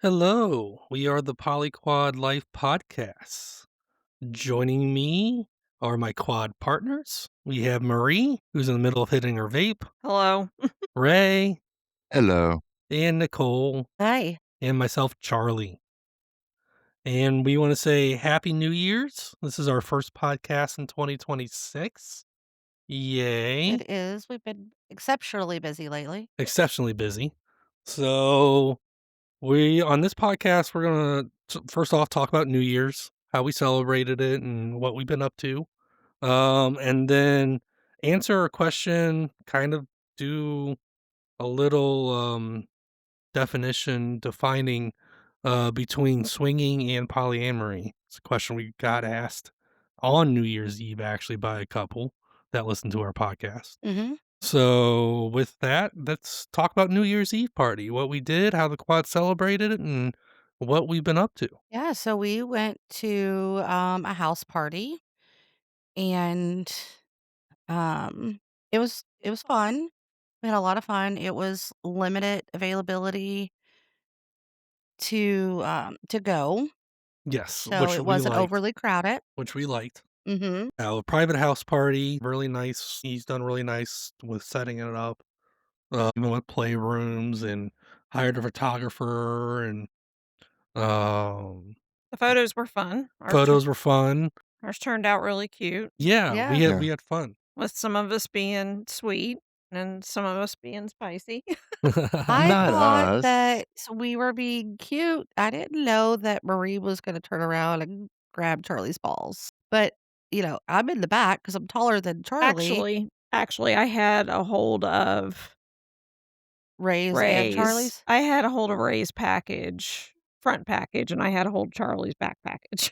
Hello, we are the Polyquad Life Podcasts. Joining me are my quad partners. We have Marie, who's in the middle of hitting her vape, Hello. Ray, Hello. and Nicole, Hi. and myself, Charlie. And we want to say Happy New Year's. This is our first podcast in 2026. Yay. It is. We've been exceptionally busy lately. Exceptionally busy. So, on this podcast, we're going to first off talk about New Year's, how we celebrated it, and what we've been up to. And then answer a question, kind of do a little defining between swinging and polyamory. It's a question we got asked on New Year's Eve, actually, by a couple that listened to our podcast. Mhm. So, with that, let's talk about New Year's Eve party, what we did, how the quad celebrated it, and what we've been up to. Yeah, so we went to, a house party, and, um, it was fun. We had a lot of fun. It was limited availability to go, Yes, so it wasn't overly crowded. which we liked. Mhm. A private house party, really nice. He's done really nice with setting it up, even with playrooms and hired a photographer and um, The photos were fun. photos were fun. Ours turned out really cute, Yeah, Yeah. we had fun. with some of us being sweet and some of us being spicy. I Not thought us. that we were being cute. I didn't know that Marie was gonna turn around and grab Charlie's balls. But, I'm in the back because 'cause I'm taller than Charlie. Actually, I had a hold of Ray's and Charlie's? I had a hold of Ray's package, front package, and I had a hold of Charlie's back package.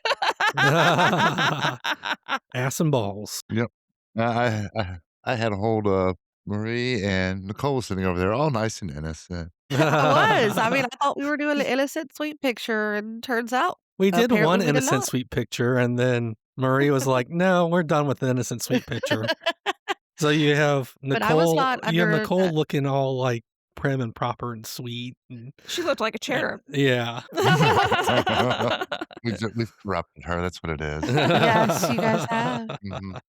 Ass and balls. Yep. I had a hold of Marie and Nicole sitting over there, all nice and innocent. I was. I mean, I thought we were doing an innocent sweet picture, and turns out, We did apparently one we did innocent not. sweet picture, and then Marie was like, "No, we're done with the innocent sweet picture." So But I was not You have under Nicole the looking all, like, prim and proper and sweet, and She looked like a cherub. yeah. We've corrupted her, that's what it is. Yes, you guys have. Mhm.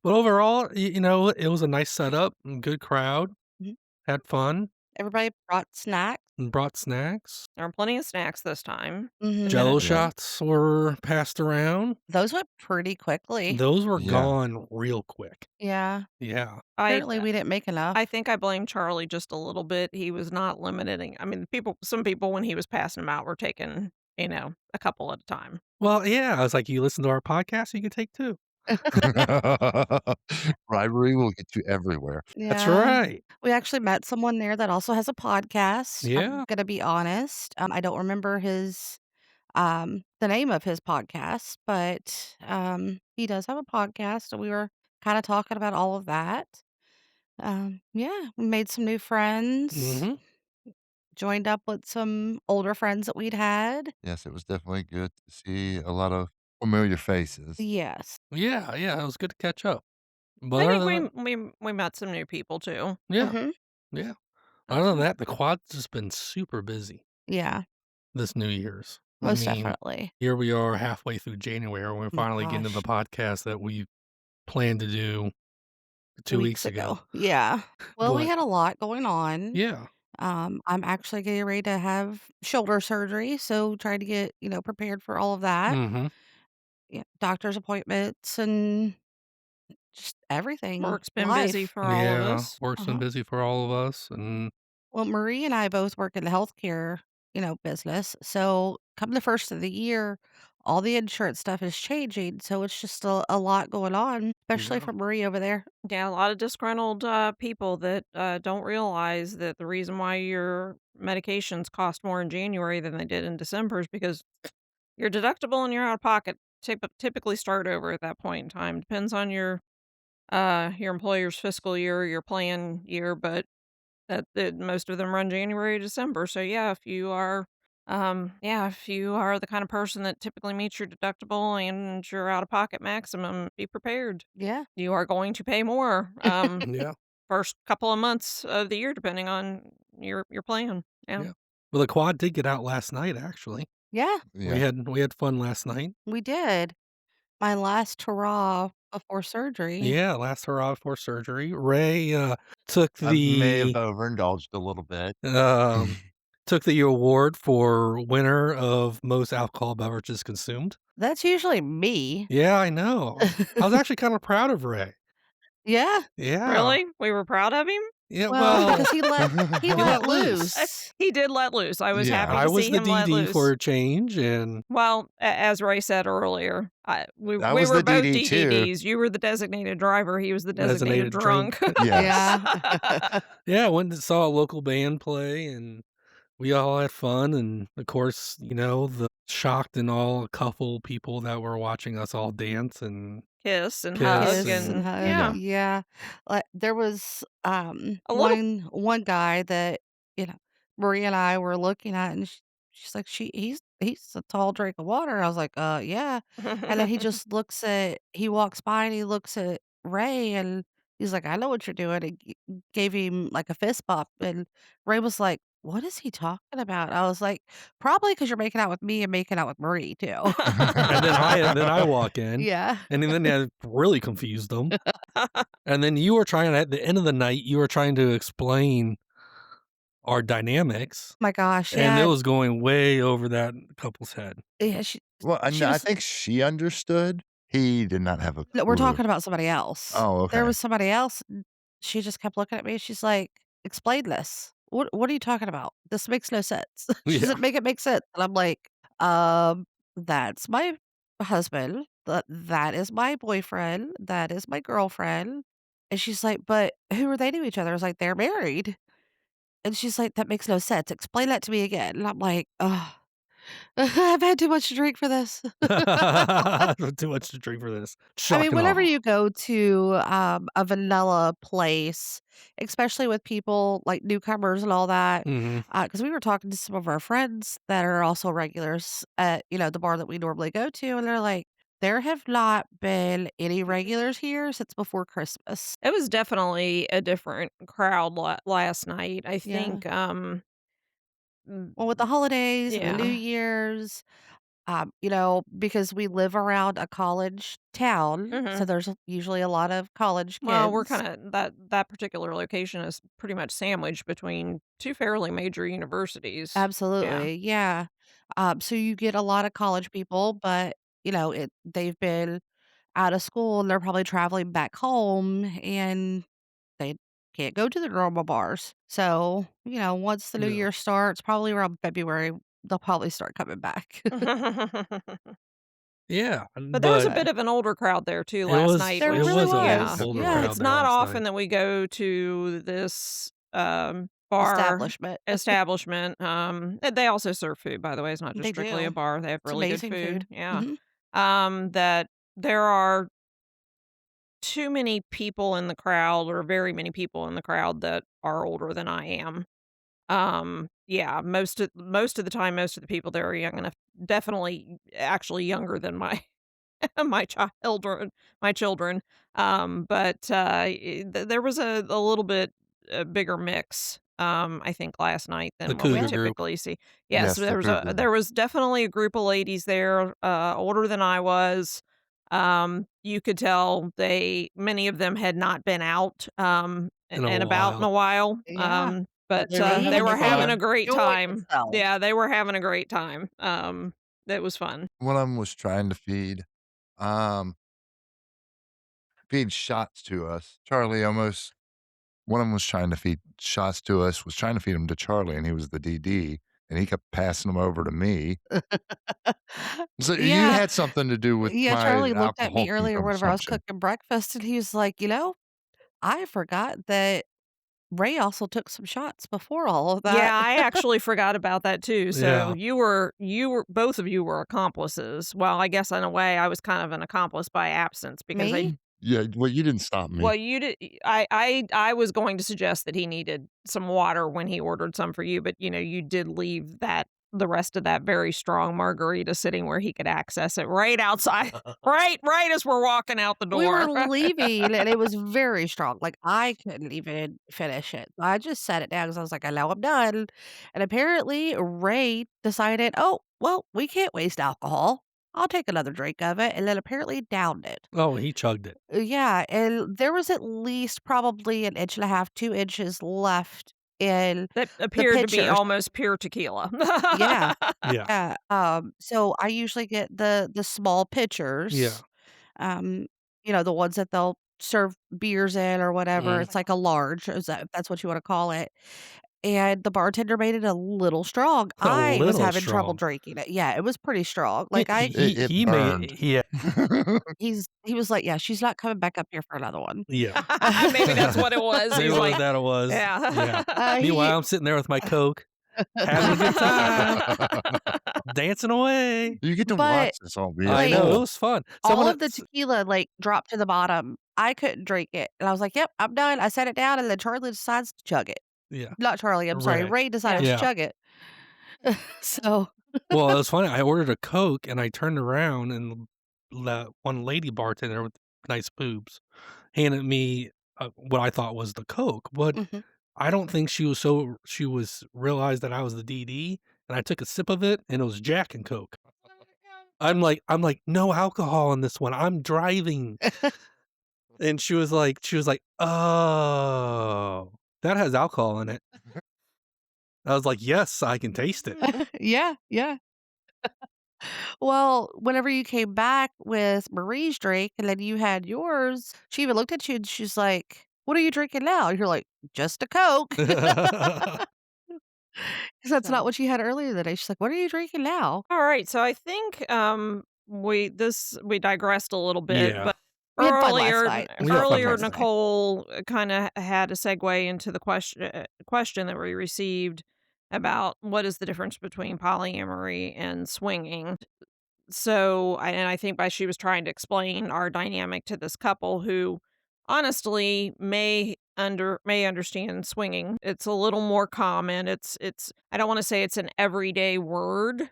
But overall, it was a nice setup, good crowd, Mhm. had fun, Everybody brought snacks. and brought snacks. There were plenty of snacks this time. Mhm. Jello Yeah. shots were passed around. Those went pretty quickly. Those were Yeah. gone real quick. Yeah. Yeah. I Apparently, we didn't make enough. I think I blame Charlie just a little bit. He was not limiting. I mean, some people when he was passing them out were taking, a couple at a time. Well, yeah, I was like, "You listen to our podcast, you can take 2." Bribery will get you everywhere. That's Yeah. right. We actually met someone there that also has a podcast. I'm Yeah. gonna be honest, I don't remember the name of his podcast, but, he does have a podcast, and we were kinda talking about all of that. Yeah, we made some new friends, Mhm. joined up with some older friends that we'd had. Yes, it was definitely good to see a lot of familiar faces. Yes. Yeah, yeah, it was good to catch up. But I other think than that we met some new people too. yeah, Mhm. yeah. Other than Um, that, the quad's just been super busy Yeah, this New Year's. I most mean, definitely. here we are halfway through January, and we're Oh my finally getting to the gosh, podcast that we planned to do 2 weeks weeks ago. ago. Yeah. Well, we But had a lot going on. yeah. I'm actually getting ready to have shoulder surgery, so trying to get, prepared for all of that. Mhm. Yeah, doctor's appointments and just everything, Work's been busy life. for all of Yeah, us. work's been Uh-huh. busy for all of us, and Well, Marie and I both work in the healthcare, business. So come the first of the year, all the insurance stuff is changing. So it's just a lot going on, especially yeah. for Marie over there. Yeah, a lot of disgruntled people that don't realize that the reason why your medications cost more in January than they did in December is because your deductible and your out of pocket typically start over at that point in time. Depends on your employer's fiscal year, or your plan year, but that most of them run January to December. So if you are the kind of person that typically meets your deductible and your out of pocket maximum, be prepared. Yeah. You are going to pay more. Yeah, First couple of months of the year, depending on your plan. Yeah. yeah. Well, the quad did get out last night, actually. Yeah, Yeah. We had fun last night. we did. My last hurrah before surgery. Yeah, last hurrah before surgery. Ray, took I may have the, overindulged a little bit. um, took the award for winner of most alcohol beverages consumed. That's usually me. Yeah, I know. I was actually kinda proud of Ray. Yeah, Yeah. Really? We were proud of him? Yeah, well, well, because he he let let loose. loose. He did let loose. I was Yeah. happy I to was see the him let DD for loose. a change, and Well, as Ray said earlier, we I we was were the both DD too. DDDs. You were the designated driver, he was the designated designated drunk. drink. Yes. Yeah. Yeah, I went and saw a local band play, and we all had fun, and, of course, the shocked and all couple people that were watching us all dance and Kiss and kiss, hug Kiss and and and hug, yeah, Yeah. yeah. Like, there was, a little one guy that, you know, Maria and I were looking at, and she's like, he's a tall drink of water." I was like, yeah." And then he walks by and he looks at Ray, and he's like, "I know what you're doing," and gave him, like, a fist bump, and Ray was like, "What is he talking about?" I was like, "Probably because 'cause you're making out with me and making out with Marie too." and then I walk in, Yeah. and then that really confused them, and then you were trying at the end of the night, you were trying to explain our dynamics, My gosh, and it yeah. was going way over that couple's head. Yeah, Well, and she I was think she understood. He did not have a no, we're clue. talking about somebody else. Oh, There okay. was somebody else, she just kept looking at me, she's like, "Explain this. What are you talking about? This makes no sense." She Yeah. said, "Make it make sense." And I'm like, that's my husband. That is my boyfriend. That is my girlfriend." And she's like, "But who are they to each other?" I was like, "They're married." And she's like, "That makes no sense. Explain that to me again." And I'm like, "Ugh, I've had too much to drink for this." Too much to drink for this. I Shock mean, and whenever awe. you go to, a vanilla place, especially with people like newcomers and all that, Mhm. because we were talking to some of our friends that are also regulars at, the bar that we normally go to, and they're like, "There have not been any regulars here since before Christmas." It was definitely a different crowd last night. I Yeah. think, mm, Well, with the holidays and the New yeah. Year's, because we live around a college town, so Mhm. there's usually a lot of college Well, we're kids. kinda that particular location is pretty much sandwiched between 2 fairly major universities. Yeah. Absolutely, yeah. So you get a lot of college people, but, they've been out of school and they're probably traveling back home and they can't go to the normal bars. So, once the new Yeah. year starts, probably around February, they'll probably start coming back. Yeah, But there was a but But bit of an older crowd there too it last was night, there it really which was a yeah. was, older yeah. crowd It's there not last night. often that we go to this, bar Establishment. establishment, they also serve food, by the way, it's not just They strictly a do. bar, they have It's really good amazing food, food. yeah. Mhm. That there are too many people in the crowd or very many people in the crowd that are older than I am. Yeah, most of the time, most of the people there are young enough definitely actually younger than my my my children. But, there was a little bit, bigger mix, I think last night The than what we cougar Yeah. group. typically see. Yes, Yes, the cougar. there was definitely a group of ladies there, older than I was. You could tell many of them had not been out, In a and about in a while. while, Yeah. But but, they were they having were having a fun. great Enjoying time. themselves. Yeah, they were having a great time. It was fun. One of them was trying to um, feed shots to us. Charlie almost one of them was trying to feed shots to us, was trying to feed them to Charlie, and he was the DD, and he kept passing them over to me. So you Yeah. had something to do with Yeah, my Charlie looked at alcohol me earlier whenever I was consumption. cooking breakfast, and he was like, I forgot that Ray also took some shots before all of that." Yeah, I actually forgot about that too. So Yeah. you were both of you were accomplices. Well, I guess in a way I was kind of an accomplice by absence because I Me? Yeah, well, you didn't stop well, me. you did I was going to suggest that he needed some water when he ordered some for you, but you did leave that the rest of that very strong margarita sitting where he could access it right outside, right as we're walking out the We were door. leaving, and it was very strong, like, I couldn't even finish it. I just set it down because I was like, "I know I'm done," and apparently, Ray decided, "Oh, well, we can't waste alcohol. I'll take another drink of it," and then apparently downed it. Oh, he chugged it. Yeah, and there was at least probably an inch and a half, 2 inches left in That the appeared to be pitcher. almost pure tequila. Yeah, Yeah. yeah, so I usually get the small Yeah. pitchers, um, the ones that they'll serve beers in or whatever. Mhm. It's like a large, is that if that's what you wanna call it, and the bartender made it a little strong. A I was little having trouble strong. drinking it. Yeah, it was pretty strong. He Like, he It he burned. made yeah, he was like, "Yeah, she's not coming back up here for another one." yeah. Maybe that's what it was. Maybe He's what like, that it was. Yeah. yeah. He Meanwhile, I'm sitting there with my Coke, having a good time, dancing away. You get to but, watch this all be I like, know, it full. was fun. all Someone of the it's tequila, like, dropped to the bottom. I couldn't drink it, and I was like, "Yep, I'm done." I set it down, and then Charlie decides to chug it. yeah, Not Charlie, I'm sorry, Ray. Ray decided Yeah. to Yeah. chug it. So Well, it was funny, I ordered a Coke, and I turned around, and the one lady bartender with nice boobs handed me, what I thought was the Coke, but mhm. I don't think she was realized that I was the DD, and I took a sip of it, and it was Jack and Coke. I'm like, "No alcohol in this one, I'm driving." And she was like, "Oh, that has alcohol in it." I was like, "Yes, I can taste it." Yeah, yeah. Well, whenever you came back with Marie's drink and then you had yours, she even looked at you and she's like, "What are you drinking now?" And you're like, "Just a Coke." 'Cause that's not So, what you had earlier today. She's like, "What are you drinking now?" all right. So I think we digressed a little bit, Yeah. but We had fun last night. It was We had all fun fun earlier last last night. night. Nicole kind of had a segue into the question that we received about what is the difference between polyamory and swinging. So, and I think by she was trying to explain our dynamic to this couple who honestly may understand swinging. It's a little more common. It's I don't want to say it's an everyday word.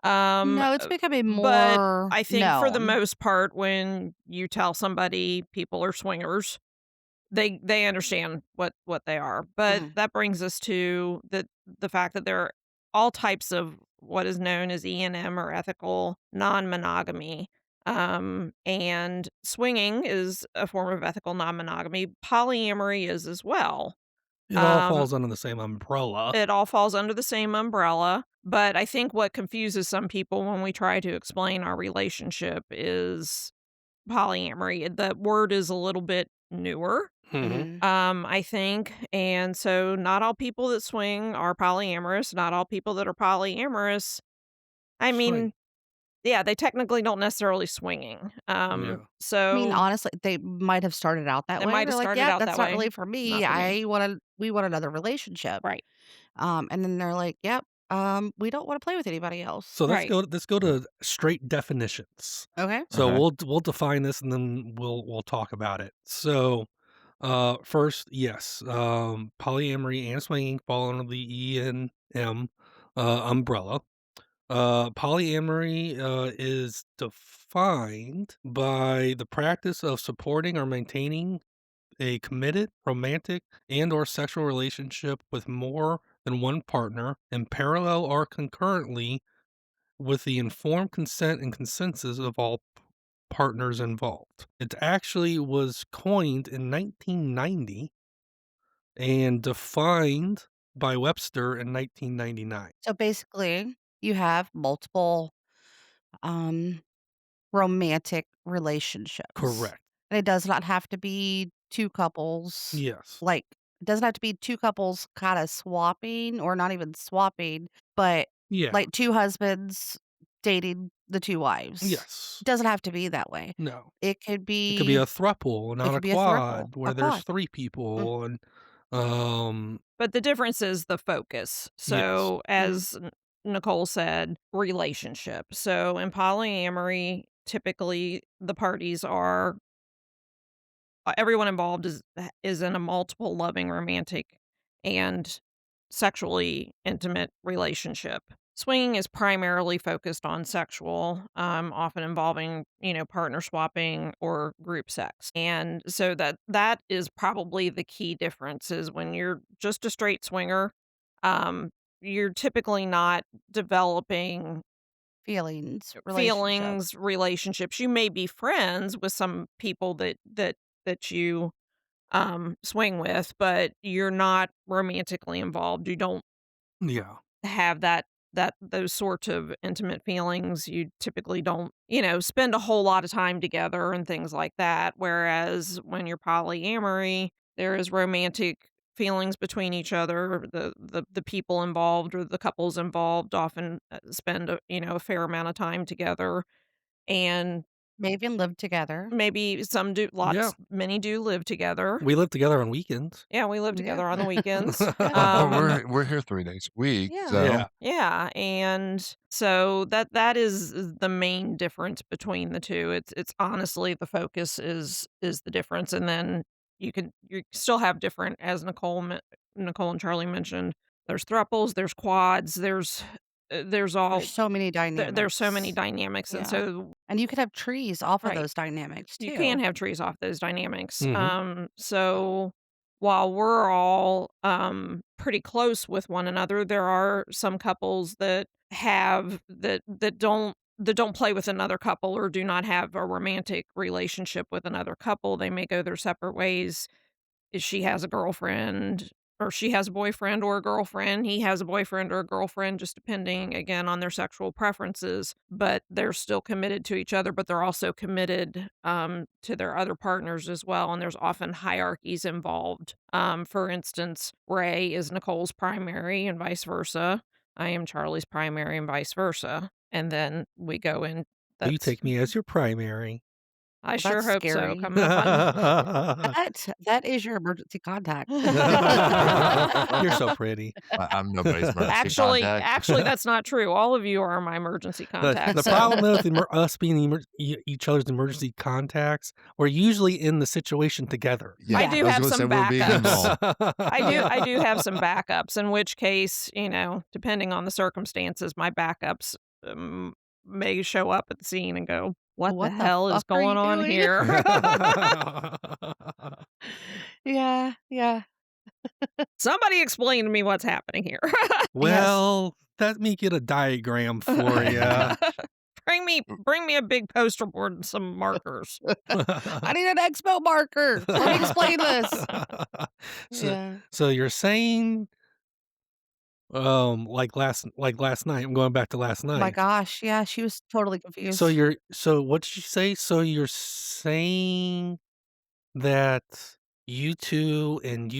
Um No, it's uh, becoming but more I think for the known. most part when you tell somebody people are swingers, they understand what they are, but Mhm. that brings us to the fact that there are all types of what is known as E&M or ethical non-monogamy, and swinging is a form of ethical non-monogamy. Polyamory is as well. It all Um, falls under the same umbrella. it all falls under the same umbrella, but I think what confuses some people when we try to explain our relationship is polyamory. The word is a little bit newer, Mhm. Mhm. I think. And so not all people that swing are polyamorous. Not all people that are polyamorous, I Swing. mean, yeah, they technically don't necessarily swinging. Yeah. I mean, So honestly, they might have started out that it way. might have They're like, started "Yeah, out that's that not way. really for Not me. for me. We want another relationship." Right. And then they're like, "Yep, we don't wanna play with anybody else." So Right. let's go to straight definitions. Okay. So Okay. we'll define this and then we'll talk about it. So, first, yes, polyamory and swinging fall under the E&M umbrella. Polyamory is defined by the practice of supporting or maintaining a committed, romantic, and or sexual relationship with more than one partner in parallel or concurrently with the informed consent and consensus of all partners involved. It actually was coined in 1990 and defined by Webster in 1999. So, basically, you have multiple, um, romantic relationships, Correct. and it does not have to be 2 couples, Yes. like, it doesn't have to be 2 couples kinda swapping or not even swapping, but, Yeah. like, 2 husbands dating the 2 wives. Yes. It doesn't have to be that way. No. It could It could be a be throuple, it not a could be a throuple, quad, where a there's quad. 3 Mm, people and, um, But the difference is the focus. yes. So mhm. as Nicole said, relationship. So in polyamory, typically the parties are everyone involved is in a multiple loving romantic and sexually intimate relationship. Swinging is primarily focused on sexual, often involving, partner swapping or group sex. And so that is probably the key difference is when you're just a straight swinger, you're typically not developing Feelings, feelings, relationships. relationships. You may be friends with some people that you swing with, but you're not romantically involved. You don't Yeah. have those sorts of intimate feelings. You typically don't, spend a whole lot of time together and things like that. Whereas when you're polyamory, there is romantic feelings between each other. The people involved or the couples involved often spend a fair amount of time together, and May even live together. maybe some do, Yeah. many do live together. We live together on weekends. Yeah, we live Yeah. together on the weekends. Yeah. Well, we're here 3 days a week, Yeah. so Yeah. Yeah, and so that is the main difference between the 2. It's honestly the focus is the difference, and then you still have different, as Nicole and Charlie mentioned, there's thruples, there's quads, there's There's all so many there's so many dynamics. dynamics, and Yeah. so And you could have trees off of right. those dynamics You can too. have trees off those dynamics. Mhm. So while we're all pretty close with one another, there are some couples that have that don't play with another couple or do not have a romantic relationship with another couple. They may go their separate ways. If she has a girlfriend or she has a boyfriend or a girlfriend, he has a boyfriend or a girlfriend, just depending again on their sexual preferences, but they're still committed to each other, but they're also committed to their other partners as well. And there's often hierarchies involved. For instance, Ray is Nicole's primary and vice versa. I am Charlie's primary and vice versa. And then we go in. Will you That's take me as your primary? I Well, sure that's hope so. scary. Come to fun. That is your emergency contact. You're so pretty. I'm nobody's emergency Actually contact. actually, that's not true. All of you are my emergency The contacts, so problem with us being each other's emergency contacts, we're usually in the situation together. I Yeah, Yeah. do I was have gonna say some we're being backups. involved. I do have some backups, in which case, depending on the circumstances, my backups, may show up at the scene and go, "What the What the hell is fuck are going you on doing? here?" Yeah, yeah. "Somebody explain to me what's happening here." Yes. Well, let me get a diagram for you. Bring me a big poster board and some markers. I need an expo marker. Let me explain this. So Yeah. so you're saying, like last night, I'm going back to last My night. gosh, yeah, she was totally confused. So what did you say? So you're saying that you two and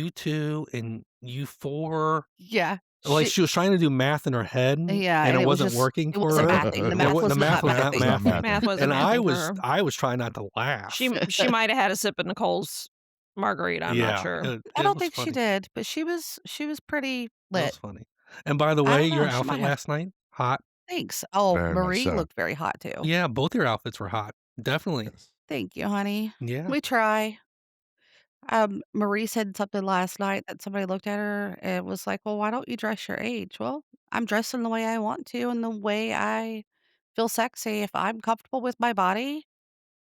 you 4, Yeah, like, she she was trying to do math in her head, and yeah, and it it was wasn't just working it for wasn't her? mathing. The It math wa was the not math was not It's not mathing. mathing, math. Math wasn't and mathing for her. I was trying not to laugh. She might have had a sip of Nicole's margarita, I'm not Yeah, sure. I it don't was think she funny. did, but she was pretty It lit. was funny. And by the I way, don't your know, she outfit might have. last night, hot. Thanks. Oh, Very much Marie so. looked very hot too. Yeah, both your outfits were hot. Definitely. Yes. Thank you, honey. Yeah. We try. Marie said something last night that somebody looked at her and was like, "Well, why don't you dress your age?" Well, I'm dressing the way I want to and the way I feel sexy. If I'm comfortable with my body,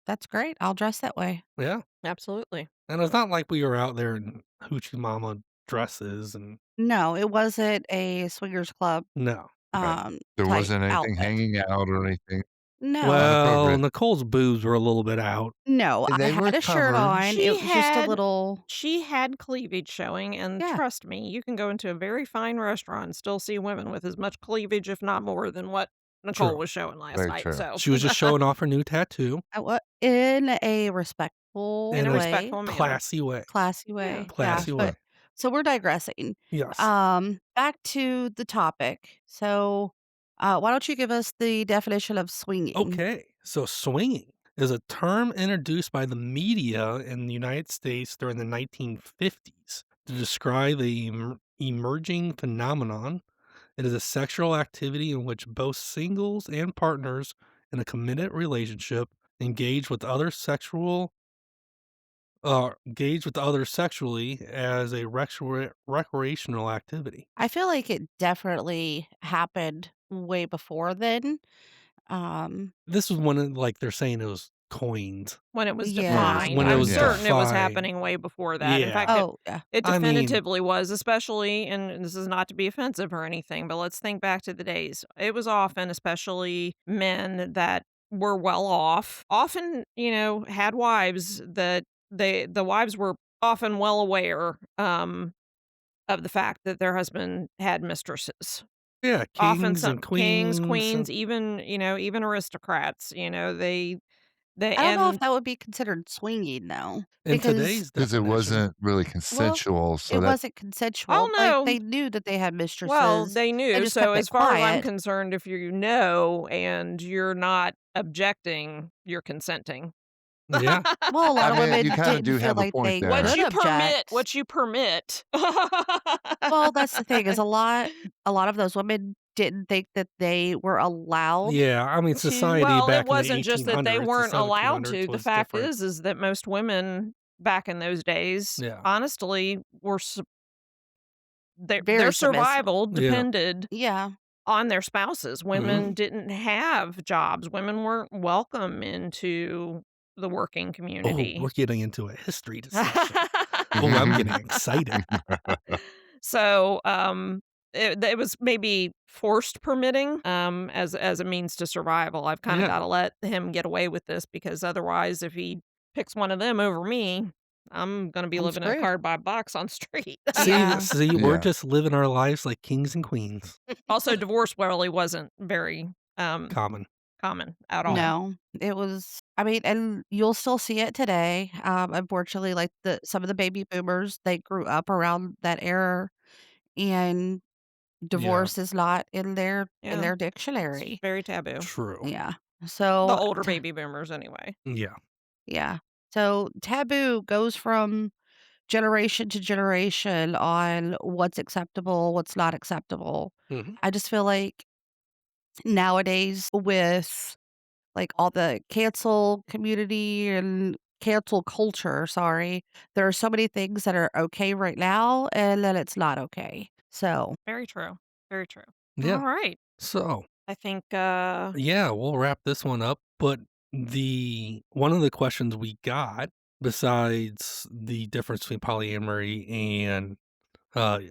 that's great. I'll dress that way. Yeah. Absolutely. And it's not like we were out there in hoochie mama dresses and No, it wasn't a swingers club no. Right. There type wasn't anything outfit. hanging out or anything No. Well, inappropriate. Nicole's boobs were a little bit out. No, I They were had a shirt covered. on. She It was just a had little she had cleavage showing, and yeah, trust me, you can go into a very fine restaurant and still see women with as much cleavage, if not more, than what Nicole True. was showing last Very night, true. so She was just showing off her new tattoo in a respectful in a in a way, respectful manner. classy way. classy Yeah. way. Yeah, Classy but way. so we're digressing. Yes. Back to the topic. So, why don't you give us the definition of swinging? Okay. So swinging is a term introduced by the media in the United States during the 1950s to describe the emerging phenomenon. It is a sexual activity in which both singles and partners in a committed relationship engage with others sexually as a recreational activity. I feel like it definitely happened way before then. Um, This was when like, they're saying it was coined. When it was yeah. defined. When it I'm was Yeah. certain it was defined. happening way before that. In Yeah. fact, it Oh, yeah. it I mean, definitively was, especially and this is not to be offensive or anything, but let's think back to the days. It was often, especially men that were well off, often, had wives that the wives were often well aware, of the fact that their husband had mistresses. yeah, Often kings and some kings, queens queens, and even aristocrats, they I don't know if and that would be considered swinging, though, in because today's 'Cause it definition. wasn't really well, consensual, so it that wasn't consensual, oh, like, no. they knew that they had Well, mistresses, they they knew, just so kept it as far as I'm quiet. concerned, if you know and you're not objecting, you're consenting. Yeah. Well, a I lot of mean, you women kinda didn't do feel have a like point they there. could object. What you permit. Well, that's the thing is a lot of those women didn't think that they were allowed Yeah, I mean, to. society Well, it back in the wasn't just that they 1800s, the weren't allowed 1700s to. The was fact different. is that most women back in those days, Yeah. honestly, were their Very submissive. survival Yeah. depended Yeah, on their spouses. Women Mhm. didn't have jobs. Women weren't welcome into the working Oh, community. we're getting into a history discussion. Oh, I'm getting excited. So, it was maybe forced permitting, as a means to survival. I've kinda Yeah. gotta let him get away with this because otherwise, if he picks one of them over me, I'm gonna be I'm living in a screwed. cardboard box on street. See Yeah. see, we're Yeah. just living our lives like kings and queens. Also, divorce really wasn't very, Common. common at all. No, it was I mean, and you'll still see it today. Unfortunately, like, some of the baby boomers, they grew up around that era, and Yeah, divorce is not in Yeah, their it's dictionary. very taboo. true. Yeah. The So, older baby boomers anyway. Yeah. yeah. So, taboo goes from generation to generation on what's acceptable, what's not acceptable. Mhm. I just feel like nowadays with, like, all the cancel community and cancel culture, sorry, there are so many things that are okay right now and then it's not okay. So, Very true. Very true. Yeah. Alright. So, I think, yeah, we'll wrap this one up, but the one of the questions we got, besides the difference between polyamory and, uh,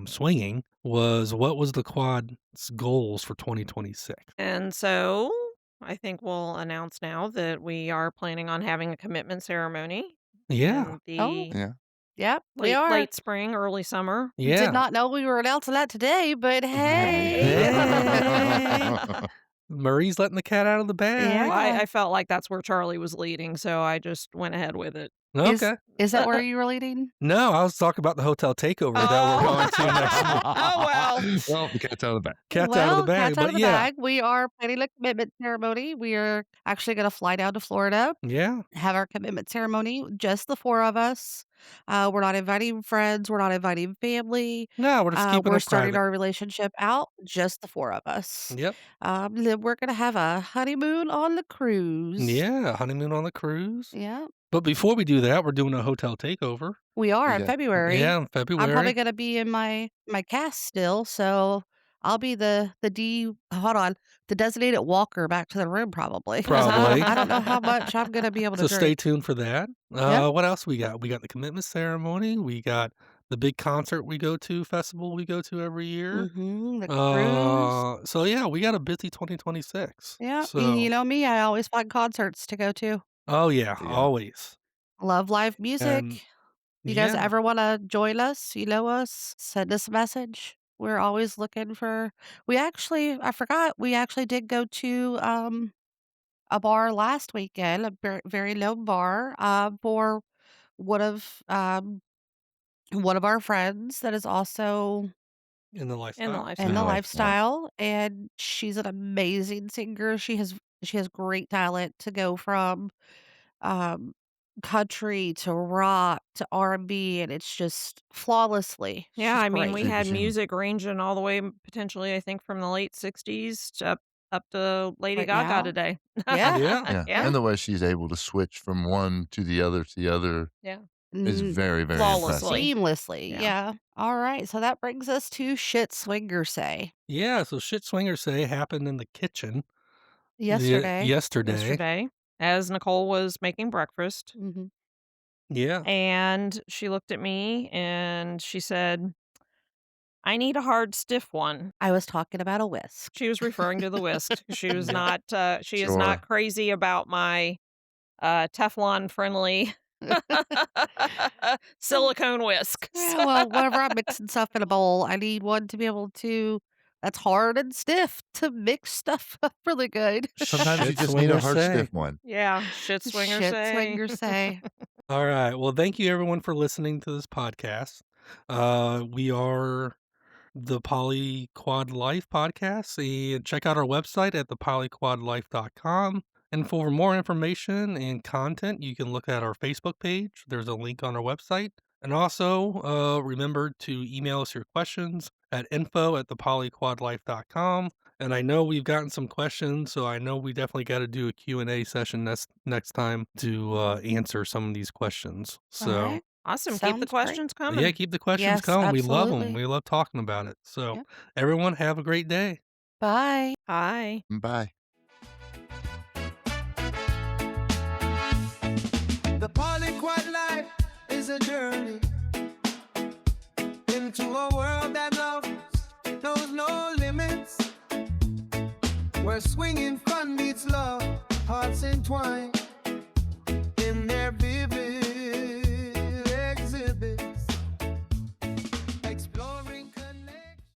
swinging, was what was the quad's goals for 2026? and so I think we'll announce now that we are planning on having a commitment ceremony Yeah. in oh, the Yeah. yep, we late are. late spring, early summer. Did Yeah. not know we were announcing that today, but hey. Hey. Marie's letting the cat out of the bag. Well, I Yeah. I felt like that's where Charlie was leading, so I just went ahead with it. Is Okay. is that where you were leading? No, I was talking about the hotel takeover that we're Oh. going to next week. Oh, well. Well, the cat's out of the bag. Cat's out of the Well, bag, cat's out of but the yeah. bag. We are planning a commitment ceremony. We are actually gonna fly down to Florida, Yeah. have our commitment ceremony, just the 4 of us. We're not inviting friends, we're not inviting family. No, we're just keeping We're it starting private. our relationship out, just the 4 of us. Yep. Then we're gonna have a honeymoon on the cruise. Yeah, honeymoon on the cruise. Yeah, But before we do that, we're doing a hotel takeover. we are in Yeah. February. Yeah, in I'm probably February. gonna be in my cast still, so I'll be the designated walker back to the room probably 'cause Probably. I don't know how much I'm gonna be able to So stay drink. tuned for that. Yep. What else we got? We got the commitment ceremony. We got the big concert we go to, festival we go to every year. Mhm, the cruise. So yeah, we got a busy 2026. Yeah, you So, know me, I always find concerts to go to. oh yeah, Yeah. always. Love live And music. You guys yeah, ever wanna join us, you know us, send us a message. We're always looking for I forgot, we actually did go to, a bar last weekend, a very known bar, for one of, um, one of our friends that is also in the In the lifestyle. in In the the lifestyle. lifestyle. lifestyle, and she's an amazing singer. She has great talent to go from, um, country to rock to R&B, and it's just flawlessly. Yeah, She's I mean, we great. She had can music ranging all the way potentially, I think, from the late '60s to up to Lady Right Gaga now? today. Yeah, Yeah. yeah, Yeah, and the way she's able to switch from one to the other to the other, yeah. It's N very, very impressive. Flawlessly. seamlessly, Yeah. yeah. Alright, so that brings us to shit swinger say. Yeah, so shit swingers say happened in the kitchen Yesterday. yesterday. Yesterday, as Nicole was making breakfast, Mhm. Yeah. and she looked at me and she said, "I need a hard, stiff one." I was talking about a whisk. She was referring to the whisk. Yeah. She is not Sure. crazy about my, Teflon-friendly silicone whisk, Yeah, so well, whenever I'm mixing stuff in a bowl, I need one to be able to that's hard and stiff to mix stuff up really good. Sometimes you Shit just need a swingers hard, say. stiff one. yeah, shit swinger Shit say. swingers say. All right. Well, thank you everyone for listening to this podcast. We are the Polyquad Life podcast. And check out our website at thepolyquadlife.com. And for more information and content, you can look at our Facebook page. There's a link on our website. And also, remember to email us your questions at info@thepolyquadlife.com. And I know we've gotten some questions, so I know we definitely got to do a Q&A session next time to answer some of these questions. So, Alright. Awesome, keep the Sounds great. questions yeah, coming. keep the questions Yes, coming. We love them. absolutely. We love talking about it. So, Yep. everyone, have a great day. Bye. Hi. Bye. The polyquad life is a journey into a world that knows no limits, where swinging fun meets love, hearts entwined.